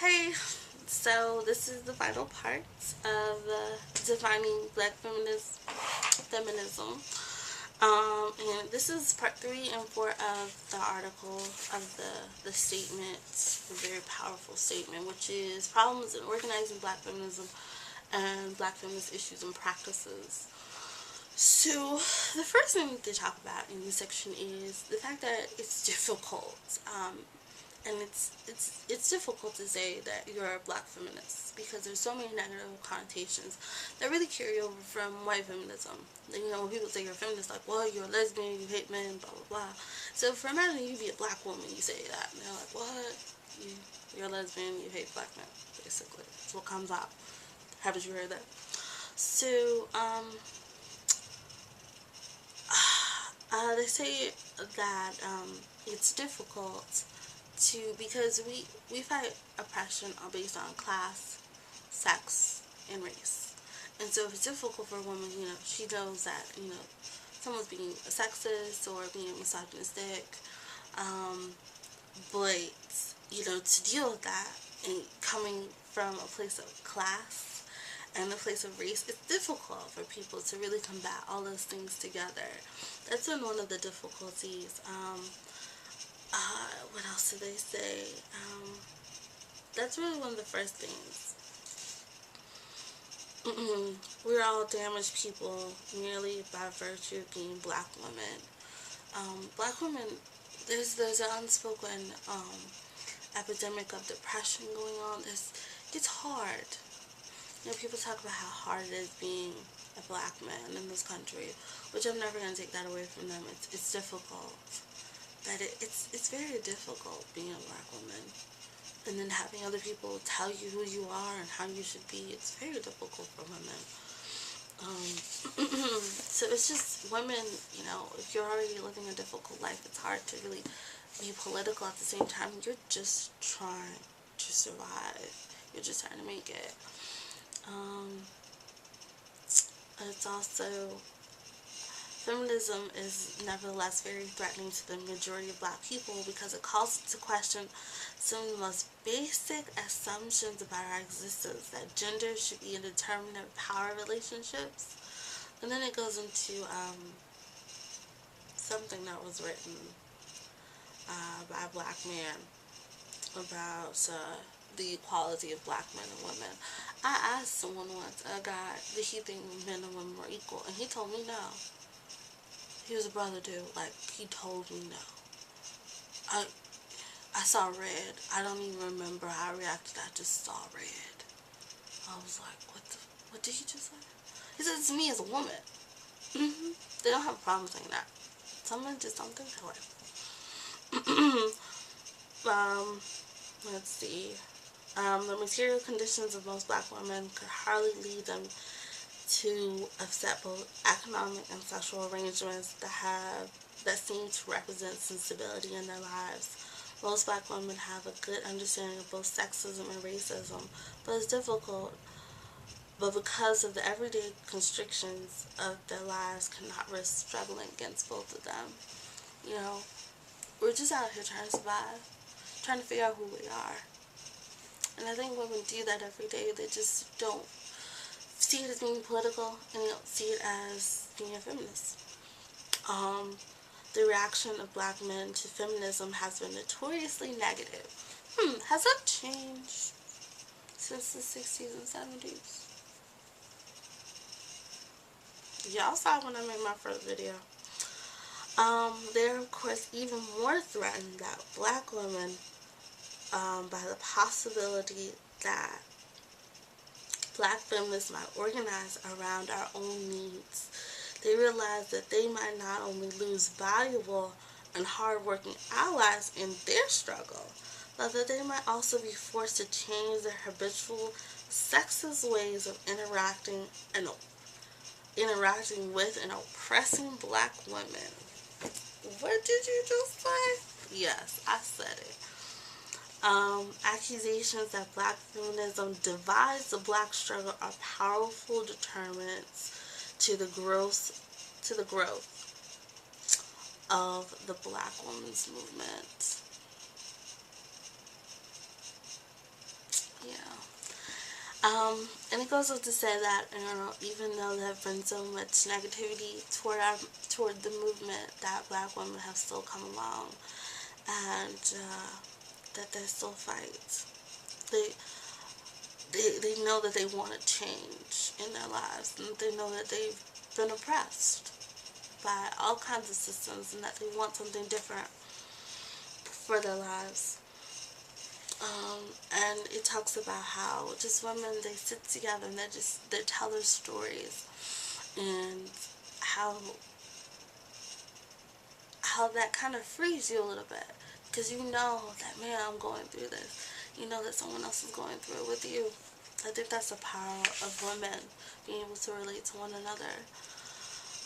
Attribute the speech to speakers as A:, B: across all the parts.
A: Hey, so this is the final part of defining Black feminism. And this is part 3 and 4 of the article of the statement, a very powerful statement, which is problems in organizing Black feminism and Black feminist issues and practices. So the first thing to talk about in this section is the fact that it's difficult. And it's difficult to say that you're a Black feminist because there's so many negative connotations that really carry over from white feminism. When people say you're a feminist, like, well, you're a lesbian, you hate men, blah blah blah. So for imagine you be a Black woman, you say that, and they're like, what? You're a lesbian, you hate Black men, basically. That's what comes out. Haven't you heard that? So they say that it's difficult because we fight oppression based on class, sex, and race. And so if it's difficult for a woman, she knows that, someone's being a sexist or being misogynistic, but, to deal with that and coming from a place of class and a place of race, it's difficult for people to really combat all those things together. That's been one of the difficulties. What else do they say? That's really one of the first things. We're all damaged people merely by virtue of being Black women. Black women, there's an unspoken epidemic of depression going on. It's hard. People talk about how hard it is being a Black man in this country, which I'm never going to take that away from them. It's difficult. But it's very difficult being a Black woman. And then having other people tell you who you are and how you should be, it's very difficult for women. So it's just women, if you're already living a difficult life, it's hard to really be political at the same time. You're just trying to survive. You're just trying to make it. It's also, feminism is nevertheless very threatening to the majority of Black people because it calls into question some of the most basic assumptions about our existence, that gender should be a determinant of power relationships. And then it goes into something that was written by a Black man about the equality of Black men and women. I asked someone once, a guy, did he think men and women were equal? And he told me no. He was a brother dude. Like, he told me no. I saw red. I don't even remember how I reacted. I just saw red. I was like, what did he just say? He said, it's me as a woman. They don't have a problem saying that. Someone just don't think that way. Let's see. The material conditions of most Black women could hardly lead them to accept both economic and sexual arrangements that seem to represent some stability in their lives. Most Black women have a good understanding of both sexism and racism, but it's difficult. But because of the everyday constrictions of their lives, cannot risk struggling against both of them. We're just out here trying to survive, trying to figure out who we are. And I think women do that every day. They just don't see it as being political, and they don't see it as being a feminist. The reaction of Black men to feminism has been notoriously negative. Has that changed since the 60s and 70s? Y'all saw when I made my first video. They're of course even more threatened that Black women, by the possibility that Black feminists might organize around our own needs. They realize that they might not only lose valuable and hardworking allies in their struggle, but that they might also be forced to change their habitual sexist ways of interacting with and oppressing Black women. What did you just say? Yes, I said it. Accusations that Black feminism divides the Black struggle are powerful determinants to the growth of the Black women's movement. And it goes on to say that, even though there have been so much negativity toward the movement, that black women have still come along, and that they still fight. They, they know that they want to change in their lives, and they know that they've been oppressed by all kinds of systems, and that they want something different for their lives. And it talks about how just women, they sit together and they tell their stories, and how that kind of frees you a little bit, because you know that, man, I'm going through this. You know that someone else is going through it with you. I think that's the power of women, being able to relate to one another.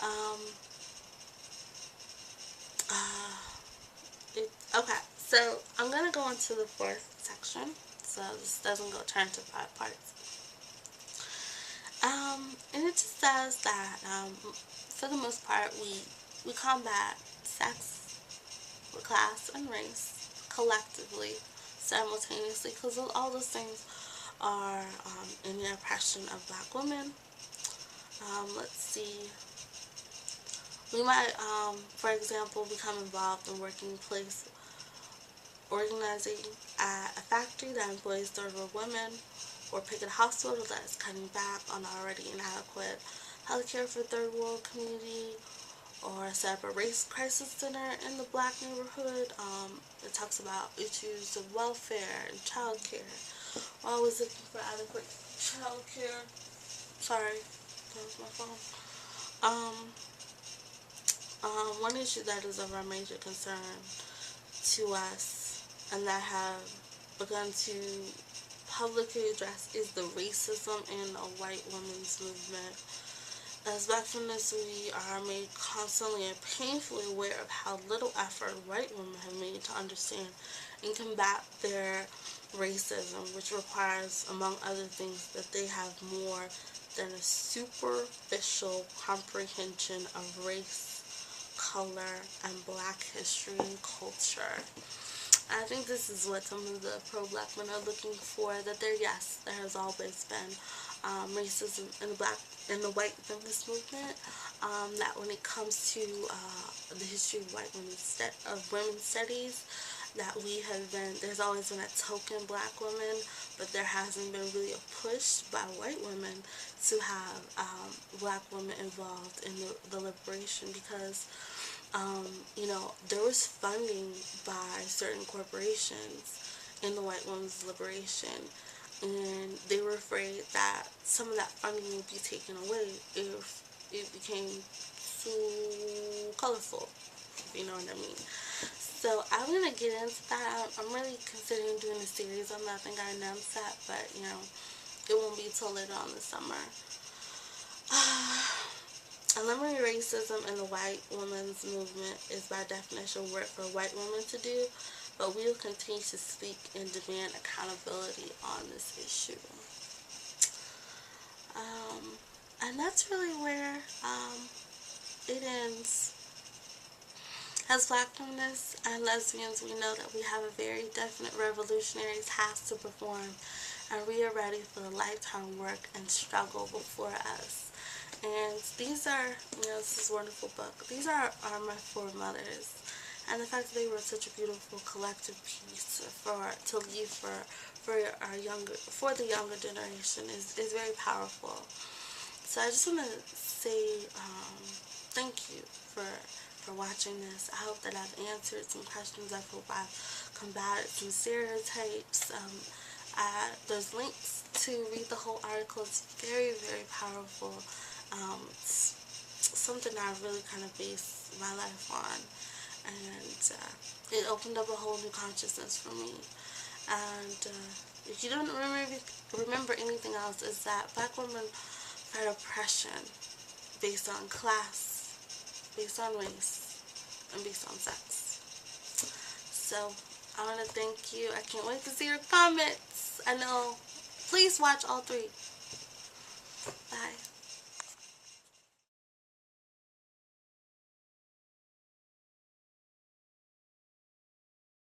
A: Um, okay, so I'm gonna go into the fourth section, so this doesn't go turn to 5 parts. And it just says that for the most part, we combat sex, class, and race collectively, simultaneously, because all those things are in the oppression of black women. Let's see. We might, for example, become involved in working place organizing at a factory that employs third-world women, or pick a hospital that is cutting back on already inadequate healthcare for third world community, or set up a race crisis center in the black neighborhood. It talks about issues of welfare and child care. We're always looking for adequate child care. Sorry, that was my phone. One issue that is of our major concern to us, and that have begun to publicly address, is the racism in the white women's movement. As black feminists, we are made constantly and painfully aware of how little effort white women have made to understand and combat their racism, which requires, among other things, that they have more than a superficial comprehension of race, color, and black history and culture. I think this is what some of the pro-black men are looking for, that yes, there has always been racism in the white feminist movement, that when it comes to the history of women's studies, that there's always been a token black woman, but there hasn't been really a push by white women to have black women involved in the liberation, because there was funding by certain corporations in the white women's liberation, and they were afraid that some of that funding would be taken away if it became too colorful, if you know what I mean. So I'm going to get into that. I'm really considering doing a series on that. I think I announced that, but, it won't be till later on this summer. Eliminating racism in the white women's movement is by definition work for white women to do, but we will continue to speak and demand accountability on this issue. And that's really where it ends. As black feminists and lesbians, we know that we have a very definite revolutionary task to perform, and we are ready for the lifetime work and struggle before us. And these are, this is a wonderful book. These are my foremothers, and the fact that they were such a beautiful collective piece to leave for the younger generation is very powerful. So I just want to say thank you for watching this. I hope that I've answered some questions. I hope I've combated some stereotypes. There's links to read the whole article. It's very, very powerful. It's something I really kind of base my life on, and it opened up a whole new consciousness for me. And if you don't remember anything else, is that black women fight oppression based on class, based on race, and based on sex. So I want to thank you. I can't wait to see your comments. I know. Please watch all 3. Bye.